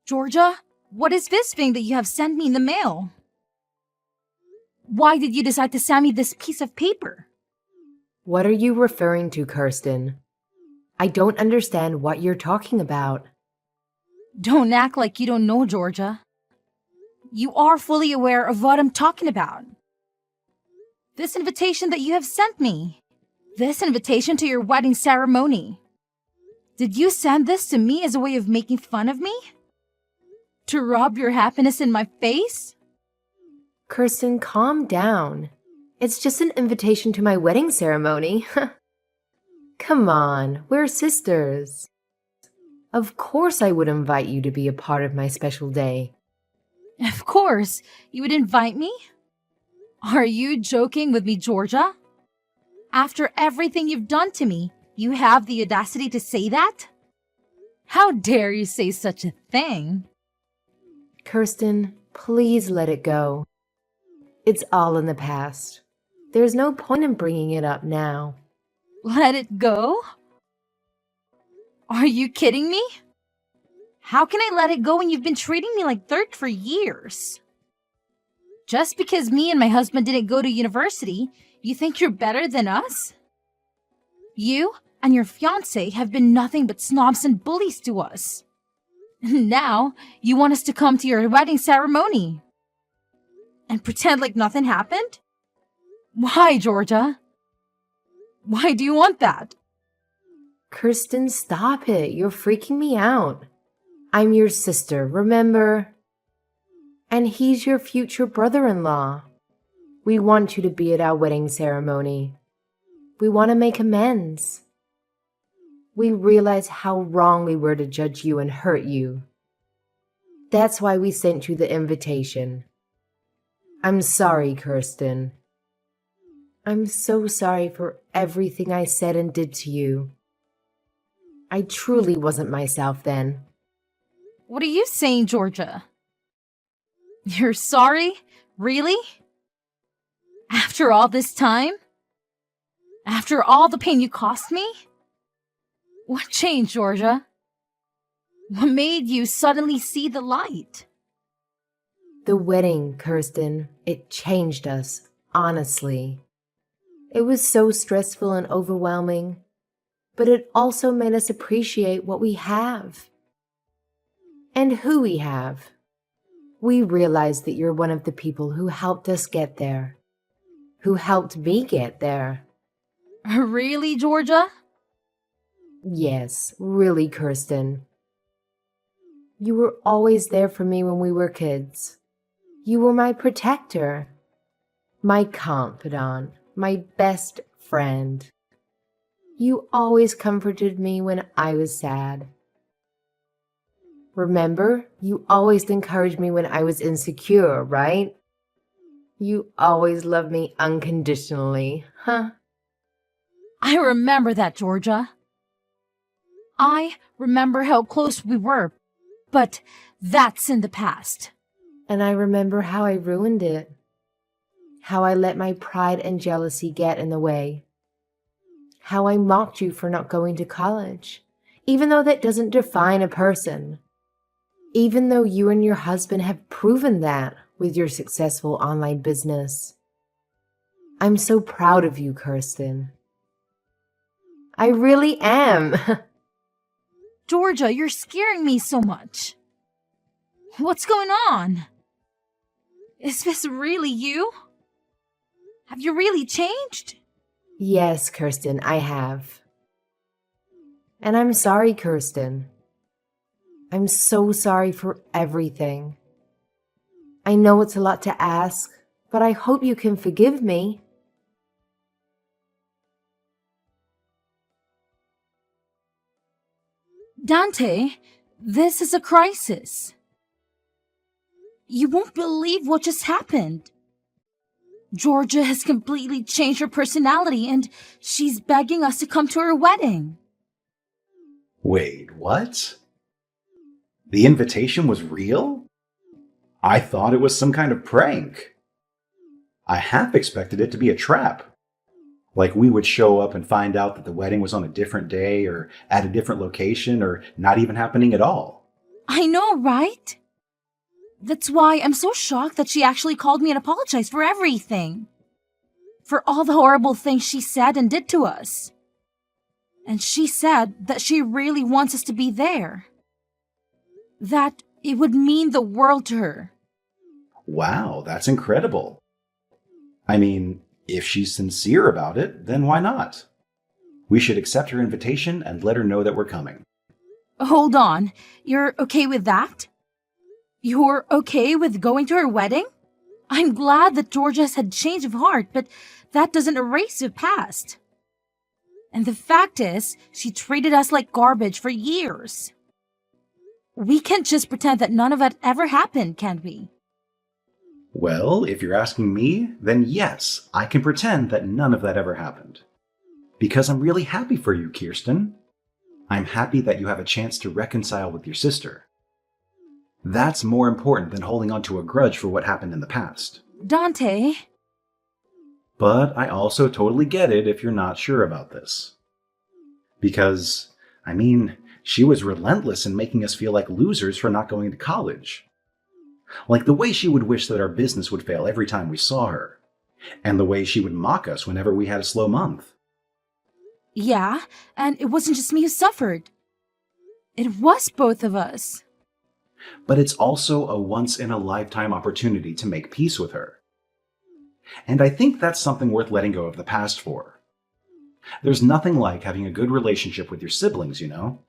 Georgia, what is this thing that you have sent me in the mail? Why did you decide to send me this piece of paper? What are you referring to, Kirsten? I don't understand what you're talking about. Don't act like you don't know, Georgia. You are fully aware of what I'm talking about. This invitation that you have sent me. This invitation to your wedding ceremony. Did you send this to me as a way of making fun of me? To rub your happiness in my face? Kirsten, calm down. It's just an invitation to my wedding ceremony. Come on, we're sisters. Of course I would invite you to be a part of my special day. Of course, you would invite me? Are you joking with me, Georgia? After everything you've done to me, you have the audacity to say that? How dare you say such a thing? Kirsten, please let it go. It's all in the past. There's no point in bringing it up now. Let it go? Are you kidding me? How can I let it go when you've been treating me like dirt for years? Just because me and my husband didn't go to university, you think you're better than us? You and your fiancé have been nothing but snobs and bullies to us. Now, you want us to come to your wedding ceremony and pretend like nothing happened? Why, Georgia? Why do you want that? Kirsten, stop it. You're freaking me out. I'm your sister, remember? And he's your future brother-in-law. We want you to be at our wedding ceremony. We want to make amends. We realize how wrong we were to judge you and hurt you. That's why we sent you the invitation. I'm sorry, Kirsten. I'm so sorry for everything I said and did to you. I truly wasn't myself then. What are you saying, Georgia? You're sorry? Really? After all this time? After all the pain you cost me? What changed, Georgia? What made you suddenly see the light? The wedding, Kirsten, it changed us, honestly. It was so stressful and overwhelming, but it also made us appreciate what we have and who we have. We realized that you're one of the people who helped us get there, who helped me get there. Really, Georgia? Yes, really, Kirsten. You were always there for me when we were kids. You were my protector, my confidant, my best friend. You always comforted me when I was sad. Remember, you always encouraged me when I was insecure, right? You always loved me unconditionally, huh? I remember that, Georgia. I remember how close we were, but that's in the past. And I remember how I ruined it. How I let my pride and jealousy get in the way. How I mocked you for not going to college, even though that doesn't define a person. Even though you and your husband have proven that with your successful online business. I'm so proud of you, Kirsten. I really am. Georgia, you're scaring me so much. What's going on? Is this really you? Have you really changed? Yes, Kirsten, I have. And I'm sorry, Kirsten. I'm so sorry for everything. I know it's a lot to ask, but I hope you can forgive me. Dante, this is a crisis. You won't believe what just happened. Georgia has completely changed her personality and she's begging us to come to her wedding. Wait, what? The invitation was real? I thought it was some kind of prank. I half expected it to be a trap. Like we would show up and find out that the wedding was on a different day or at a different location or not even happening at all. I know, right? That's why I'm so shocked that she actually called me and apologized for everything. For all the horrible things she said and did to us. And she said that she really wants us to be there. That it would mean the world to her. Wow, that's incredible. I mean, if she's sincere about it, then why not? We should accept her invitation and let her know that we're coming. Hold on, you're okay with that? You're okay with going to her wedding? I'm glad that Georgia's had change of heart, but that doesn't erase the past. And the fact is, she treated us like garbage for years. We can't just pretend that none of that ever happened, can we? Well, if you're asking me, then yes, I can pretend that none of that ever happened. Because I'm really happy for you, Kirsten. I'm happy that you have a chance to reconcile with your sister. That's more important than holding on to a grudge for what happened in the past. Dante, But I also totally get it if you're not sure about this. Because, I mean, she was relentless in making us feel like losers for not going to college. Like the way she would wish that our business would fail every time we saw her. And the way she would mock us whenever we had a slow month. yeah, and it wasn't just me who suffered. It was both of us. But it's also a once-in-a-lifetime opportunity to make peace with her. And I think that's something worth letting go of the past for. There's nothing like having a good relationship with your siblings, you know?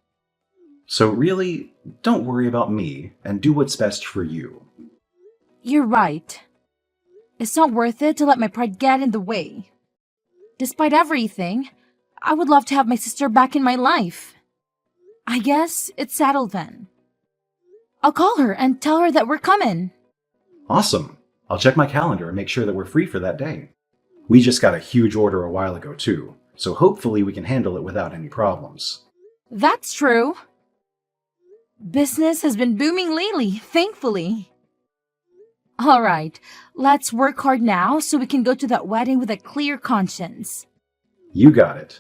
So really, don't worry about me and do what's best for you. You're right. It's not worth it to let my pride get in the way. Despite everything, I would love to have my sister back in my life. I guess it's settled then. I'll call her and tell her that we're coming. Awesome. I'll check my calendar and make sure that we're free for that day. We just got a huge order a while ago too, so hopefully we can handle it without any problems. That's true. Business has been booming lately, thankfully. All right, let's work hard now so we can go to that wedding with a clear conscience. You got it.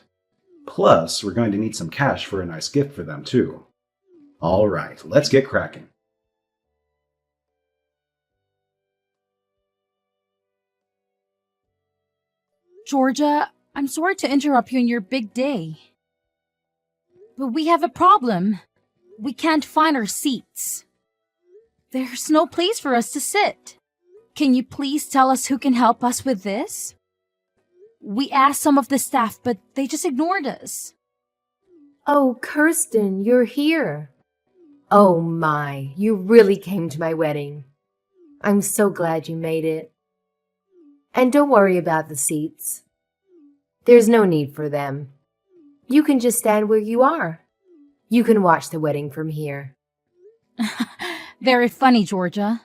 Plus, we're going to need some cash for a nice gift for them too. All right, let's get cracking. Georgia, I'm sorry to interrupt you on your big day. But we have a problem. We can't find our seats. There's no place for us to sit. Can you please tell us who can help us with this? We asked some of the staff, but they just ignored us. Oh, Kirsten, you're here. Oh my, you really came to my wedding. I'm so glad you made it. And don't worry about the seats. There's no need for them. You can just stand where you are. You can watch the wedding from here. Very funny, Georgia.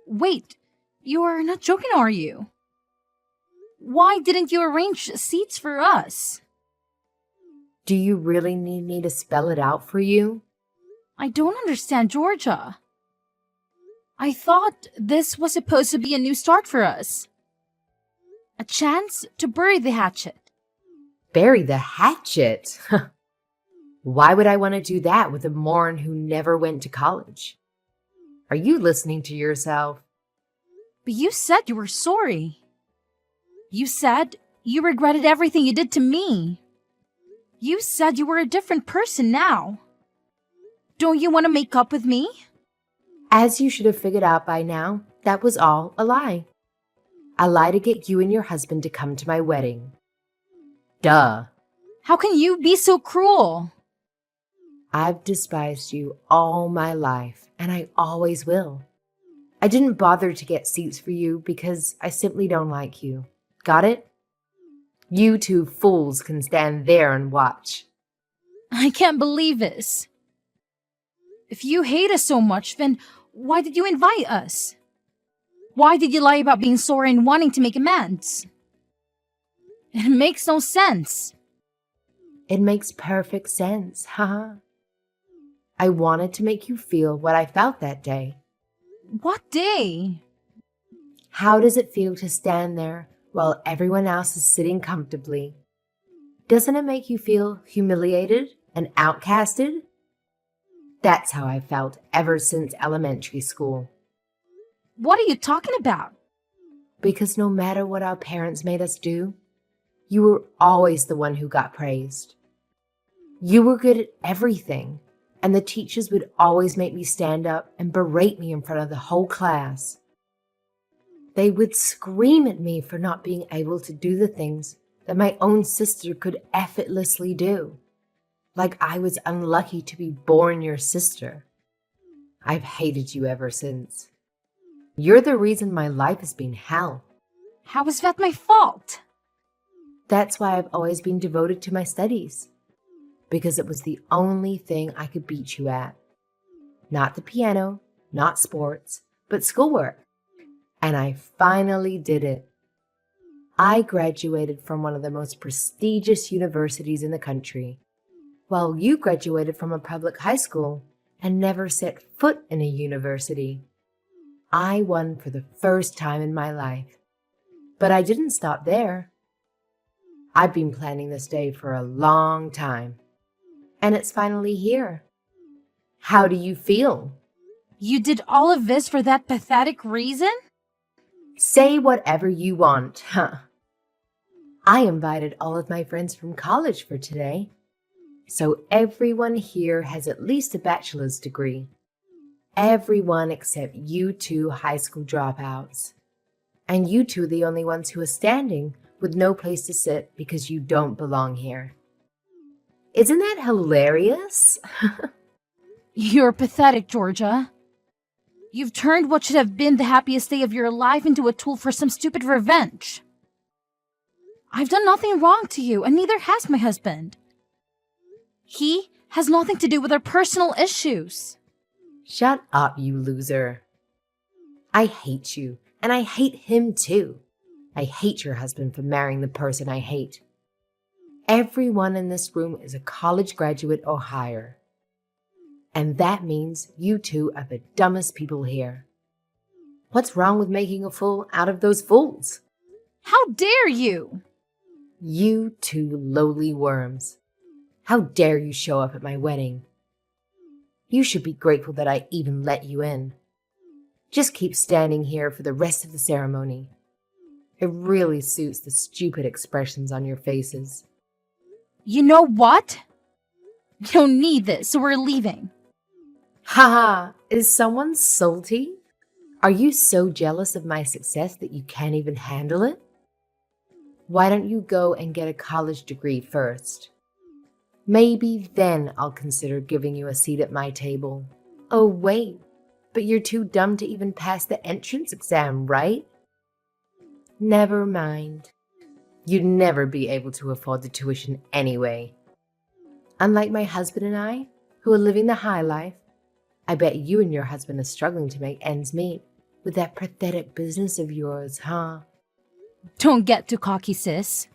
Wait, you're not joking, are you? Why didn't you arrange seats for us? Do you really need me to spell it out for you? I don't understand, Georgia. I thought this was supposed to be a new start for us. A chance to bury the hatchet. Bury the hatchet? Why would I want to do that with a moron who never went to college? Are you listening to yourself? But you said you were sorry. You said you regretted everything you did to me. You said you were a different person now. Don't you want to make up with me? As you should have figured out by now, that was all a lie. A lie to get you and your husband to come to my wedding. Duh. How can you be so cruel? I've despised you all my life, and I always will. I didn't bother to get seats for you because I simply don't like you. Got it? You two fools can stand there and watch. I can't believe this. If you hate us so much, then why did you invite us? Why did you lie about being sorry and wanting to make amends? It makes no sense. It makes perfect sense, haha. I wanted to make you feel what I felt that day. What day? How does it feel to stand there while everyone else is sitting comfortably? Doesn't it make you feel humiliated and outcasted? That's how I felt ever since elementary school. What are you talking about? Because no matter what our parents made us do, you were always the one who got praised. You were good at everything, and the teachers would always make me stand up and berate me in front of the whole class. They would scream at me for not being able to do the things that my own sister could effortlessly do. Like I was unlucky to be born your sister. I've hated you ever since. You're the reason my life has been hell. How is that my fault? That's why I've always been devoted to my studies. Because it was the only thing I could beat you at. Not the piano, not sports, but schoolwork. And I finally did it. I graduated from one of the most prestigious universities in the country, while you graduated from a public high school and never set foot in a university. I won for the first time in my life. But I didn't stop there. I've been planning this day for a long time. And it's finally here. How do you feel? You did all of this for that pathetic reason? Say whatever you want, huh? I invited all of my friends from college for today. So everyone here has at least a bachelor's degree. Everyone except you two high school dropouts. And you two are the only ones who are standing with no place to sit because you don't belong here. Isn't that hilarious? You're pathetic, Georgia. You've turned what should have been the happiest day of your life into a tool for some stupid revenge. I've done nothing wrong to you, and neither has my husband. He has nothing to do with our personal issues. Shut up, you loser. I hate you, and I hate him too. I hate your husband for marrying the person I hate. Everyone in this room is a college graduate or higher. And that means you two are the dumbest people here. What's wrong with making a fool out of those fools? How dare you? You two lowly worms. How dare you show up at my wedding? You should be grateful that I even let you in. Just keep standing here for the rest of the ceremony. It really suits the stupid expressions on your faces. You know what? We don't need this, so we're leaving. Haha, is someone salty? Are you so jealous of my success that you can't even handle it? Why don't you go and get a college degree first? Maybe then I'll consider giving you a seat at my table. Oh wait, but you're too dumb to even pass the entrance exam, right? Never mind. You'd never be able to afford the tuition anyway. Unlike my husband and I, who are living the high life, I bet you and your husband are struggling to make ends meet with that pathetic business of yours, huh? Don't get too cocky, sis.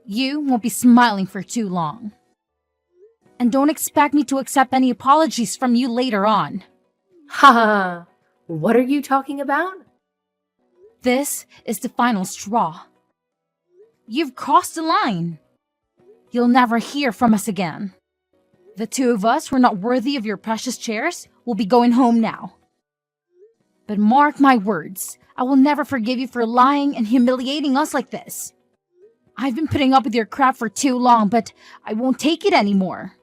You won't be smiling for too long. And don't expect me to accept any apologies from you later on. Ha ha! What are you talking about? This is the final straw. You've crossed the line. You'll never hear from us again. The two of us who are not worthy of your precious chairs will be going home now. But mark my words, I will never forgive you for lying and humiliating us like this. I've been putting up with your crap for too long, but I won't take it anymore.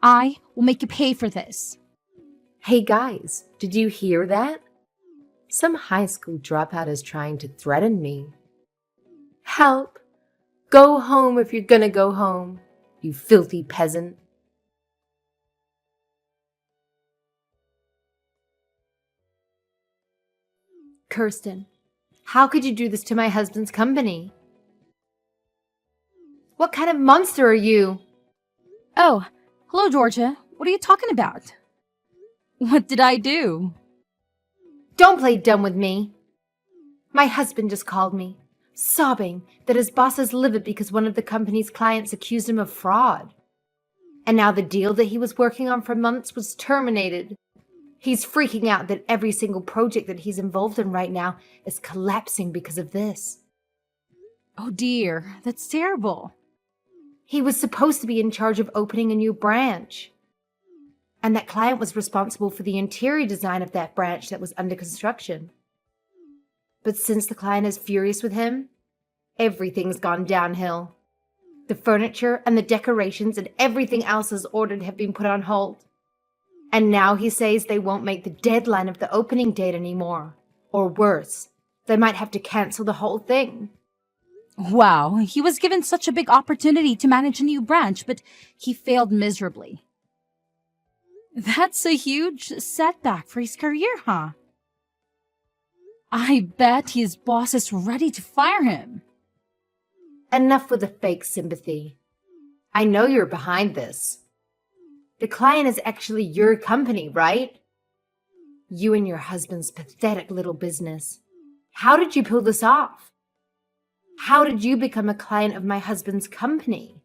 I will make you pay for this. Hey guys, did you hear that? Some high school dropout is trying to threaten me. Help! Go home if you're gonna go home, you filthy peasant. Kirsten, how could you do this to my husband's company? What kind of monster are you? Oh, hello, Georgia. What are you talking about? What did I do? Don't play dumb with me. My husband just called me, sobbing that his boss is livid because one of the company's clients accused him of fraud. And now the deal that he was working on for months was terminated. He's freaking out that every single project that he's involved in right now is collapsing because of this. Oh dear, that's terrible. He was supposed to be in charge of opening a new branch. And that client was responsible for the interior design of that branch that was under construction. But since the client is furious with him, everything's gone downhill. The furniture and the decorations and everything else as ordered have been put on hold. And now he says they won't make the deadline of the opening date anymore. Or worse, they might have to cancel the whole thing. Wow, he was given such a big opportunity to manage a new branch, but he failed miserably. That's a huge setback for his career, huh? I bet his boss is ready to fire him. Enough with the fake sympathy. I know you're behind this. The client is actually your company, right? You and your husband's pathetic little business. How did you pull this off? How did you become a client of my husband's company?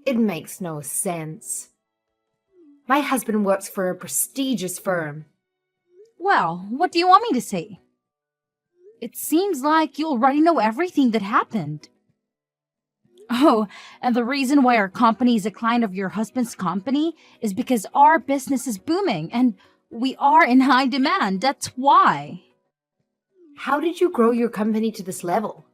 It makes no sense. My husband works for a prestigious firm. Well, what do you want me to say? It seems like you already know everything that happened. Oh, and the reason why our company is a client of your husband's company is because our business is booming and we are in high demand. That's why. How did you grow your company to this level?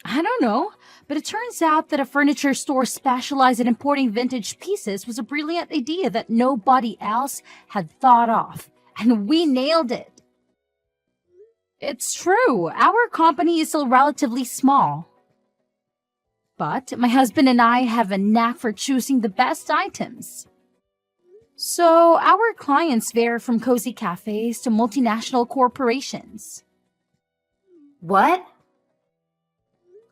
I don't know, but it turns out that a furniture store specialized in importing vintage pieces was a brilliant idea that nobody else had thought of, and we nailed it. It's true, our company is still relatively small. But my husband and I have a knack for choosing the best items. So our clients vary from cozy cafes to multinational corporations. What?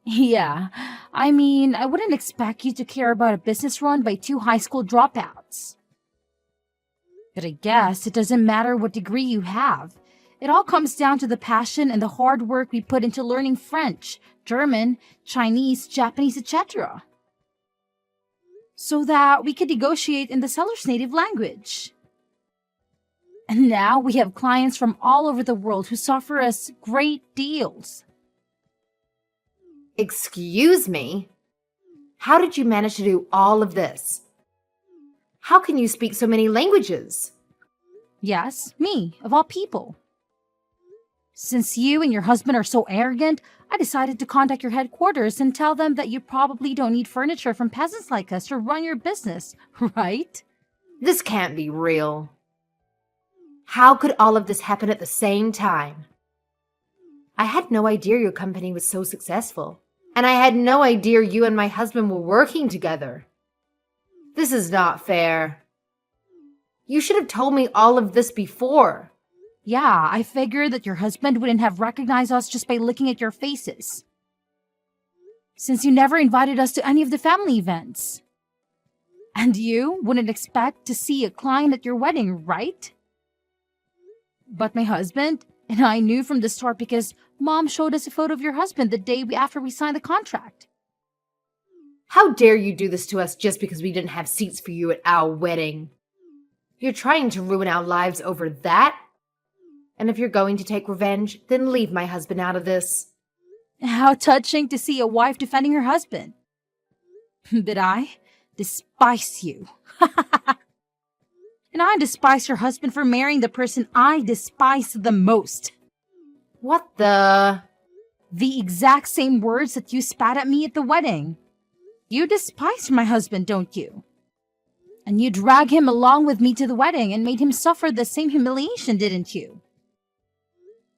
Yeah, I mean, I wouldn't expect you to care about a business run by two high school dropouts. But I guess it doesn't matter what degree you have. It all comes down to the passion and the hard work we put into learning French, German, Chinese, Japanese, etc. So that we could negotiate in the seller's native language. And now we have clients from all over the world who offer us great deals. Excuse me? How did you manage to do all of this? How can you speak so many languages? Yes, me, of all people. Since you and your husband are so arrogant, I decided to contact your headquarters and tell them that you probably don't need furniture from peasants like us to run your business, right? This can't be real. How could all of this happen at the same time? I had no idea your company was so successful, and I had no idea you and my husband were working together. This is not fair. You should have told me all of this before. Yeah, I figured that your husband wouldn't have recognized us just by looking at your faces. Since you never invited us to any of the family events. And you wouldn't expect to see a client at your wedding, right? But my husband and I knew from the start because Mom showed us a photo of your husband the day after we signed the contract. How dare you do this to us just because we didn't have seats for you at our wedding? You're trying to ruin our lives over that? And if you're going to take revenge, then leave my husband out of this. How touching to see a wife defending her husband. But I despise you. And I despise your husband for marrying the person I despise the most. What the? The exact same words that you spat at me at the wedding. You despise my husband, don't you? And you drag him along with me to the wedding and made him suffer the same humiliation, didn't you?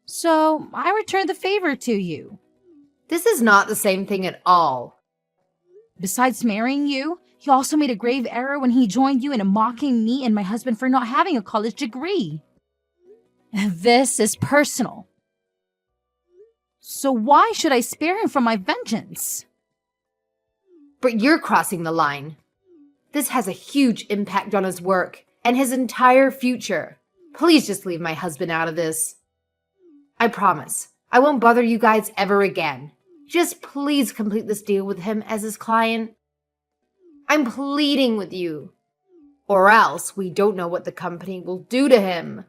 So I returned the favor to you. This is not the same thing at all. Besides marrying you, he also made a grave error when he joined you in mocking me and my husband for not having a college degree. This is personal. So why should I spare him from my vengeance? But you're crossing the line. This has a huge impact on his work and his entire future. Please just leave my husband out of this. I promise, I won't bother you guys ever again. Just please complete this deal with him as his client. I'm pleading with you. Or else we don't know what the company will do to him.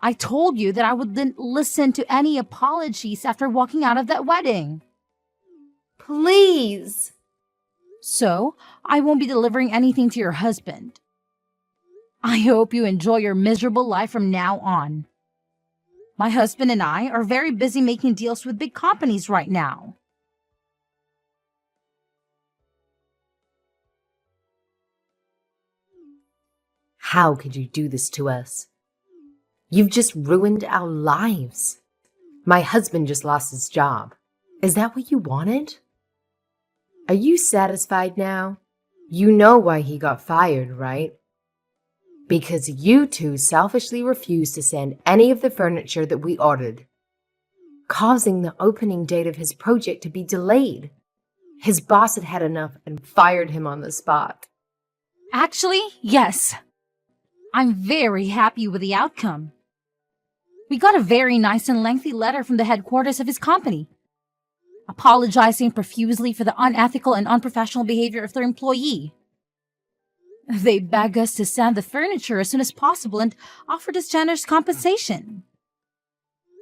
I told you that I wouldn't listen to any apologies after walking out of that wedding. Please. So, I won't be delivering anything to your husband. I hope you enjoy your miserable life from now on. My husband and I are very busy making deals with big companies right now. How could you do this to us? You've just ruined our lives. My husband just lost his job. Is that what you wanted? Are you satisfied now? You know why he got fired, right? Because you two selfishly refused to send any of the furniture that we ordered, causing the opening date of his project to be delayed. His boss had had enough and fired him on the spot. Actually, yes. I'm very happy with the outcome. We got a very nice and lengthy letter from the headquarters of his company, apologizing profusely for the unethical and unprofessional behavior of their employee. They begged us to send the furniture as soon as possible and offered us generous compensation.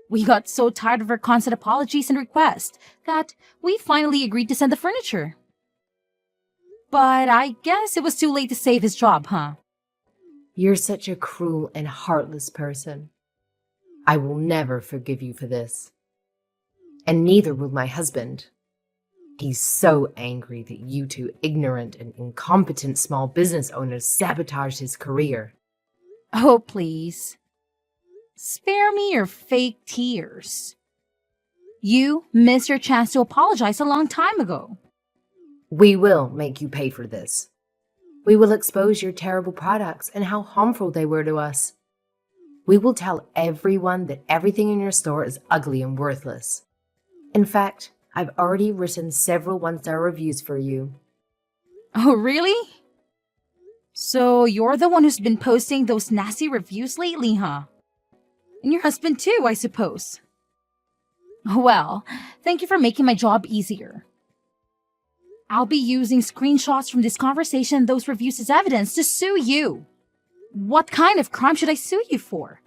We got so tired of her constant apologies and requests that we finally agreed to send the furniture. But I guess it was too late to save his job, huh? You're such a cruel and heartless person. I will never forgive you for this. And neither will my husband. He's so angry that you two ignorant and incompetent small business owners sabotaged his career. Oh, please. Spare me your fake tears. You missed your chance to apologize a long time ago. We will make you pay for this. We will expose your terrible products and how harmful they were to us. We will tell everyone that everything in your store is ugly and worthless. In fact, I've already written several one-star reviews for you. Oh, really? So you're the one who's been posting those nasty reviews lately, huh? And your husband too, I suppose. Well, thank you for making my job easier. I'll be using screenshots from this conversation and those reviews as evidence to sue you. What kind of crime should I sue you for?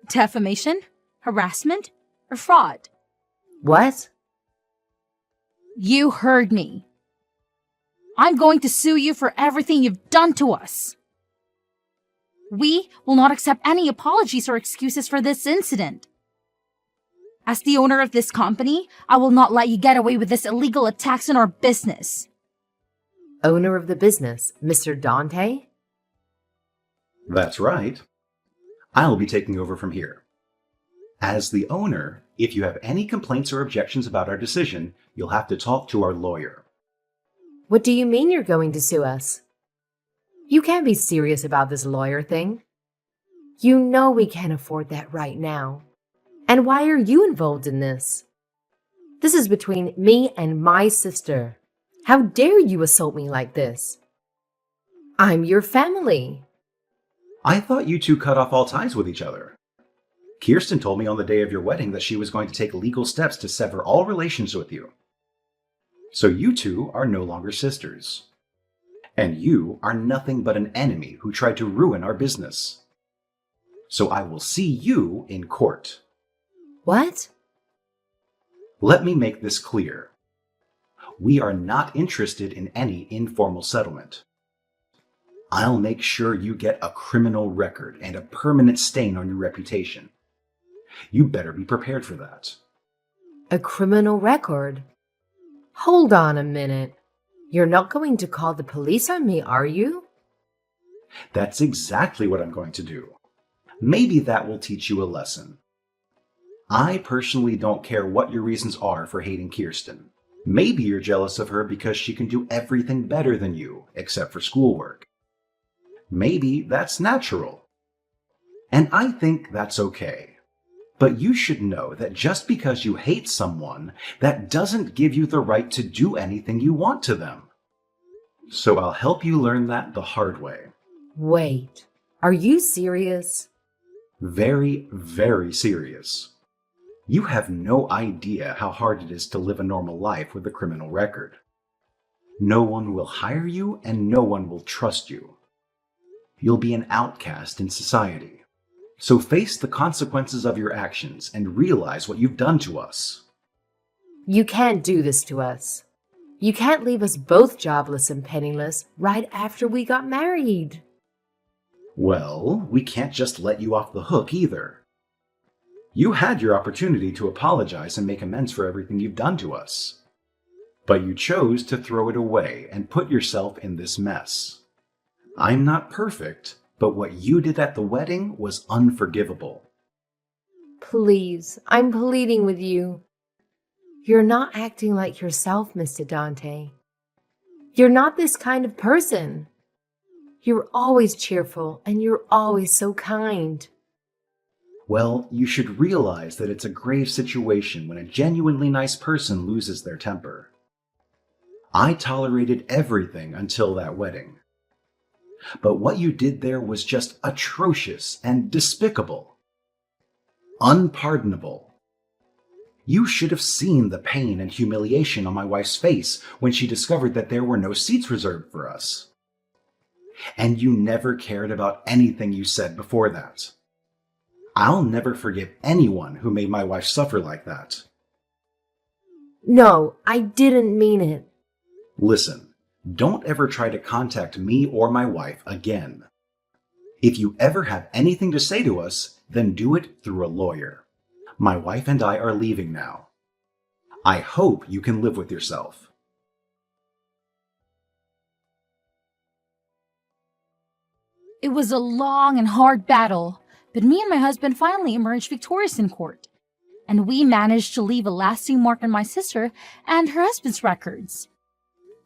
Defamation, harassment, or fraud? What? You heard me. I'm going to sue you for everything you've done to us. We will not accept any apologies or excuses for this incident. As the owner of this company, I will not let you get away with this illegal attacks on our business. Owner of the business, Mr. Dante? That's right. I'll be taking over from here. As the owner, if you have any complaints or objections about our decision, you'll have to talk to our lawyer. What do you mean you're going to sue us? You can't be serious about this lawyer thing. You know we can't afford that right now. And why are you involved in this? This is between me and my sister. How dare you assault me like this? I'm your family. I thought you two cut off all ties with each other. Kirsten told me on the day of your wedding that she was going to take legal steps to sever all relations with you. So you two are no longer sisters. And you are nothing but an enemy who tried to ruin our business. So I will see you in court. What? Let me make this clear. We are not interested in any informal settlement. I'll make sure you get a criminal record and a permanent stain on your reputation. You better be prepared for that. A criminal record? Hold on a minute. You're not going to call the police on me, are you? That's exactly what I'm going to do. Maybe that will teach you a lesson. I personally don't care what your reasons are for hating Kirsten. Maybe you're jealous of her because she can do everything better than you, except for schoolwork. Maybe that's natural. And I think that's okay. But you should know that just because you hate someone, that doesn't give you the right to do anything you want to them. So I'll help you learn that the hard way. Wait, are you serious? Very, very serious. You have no idea how hard it is to live a normal life with a criminal record. No one will hire you and no one will trust you. You'll be an outcast in society. So face the consequences of your actions and realize what you've done to us. You can't do this to us. You can't leave us both jobless and penniless right after we got married. Well, we can't just let you off the hook either. You had your opportunity to apologize and make amends for everything you've done to us. But you chose to throw it away and put yourself in this mess. I'm not perfect, but what you did at the wedding was unforgivable. Please, I'm pleading with you. You're not acting like yourself, Mr. Dante. You're not this kind of person. You're always cheerful and you're always so kind. Well, you should realize that it's a grave situation when a genuinely nice person loses their temper. I tolerated everything until that wedding. But what you did there was just atrocious and despicable. Unpardonable. You should have seen the pain and humiliation on my wife's face when she discovered that there were no seats reserved for us. And you never cared about anything you said before that. I'll never forgive anyone who made my wife suffer like that. No, I didn't mean it. Listen, don't ever try to contact me or my wife again. If you ever have anything to say to us, then do it through a lawyer. My wife and I are leaving now. I hope you can live with yourself. It was a long and hard battle, but me and my husband finally emerged victorious in court. And we managed to leave a lasting mark on my sister and her husband's records.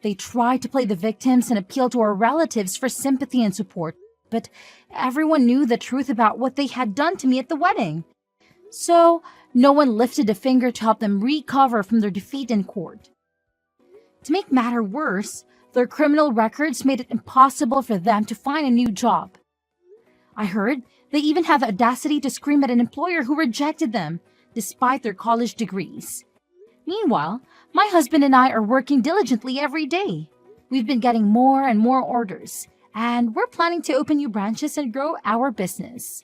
They tried to play the victims and appeal to our relatives for sympathy and support, but everyone knew the truth about what they had done to me at the wedding. So, no one lifted a finger to help them recover from their defeat in court. To make matter worse, their criminal records made it impossible for them to find a new job. I heard they even had the audacity to scream at an employer who rejected them, despite their college degrees. Meanwhile, my husband and I are working diligently every day. We've been getting more and more orders, and we're planning to open new branches and grow our business.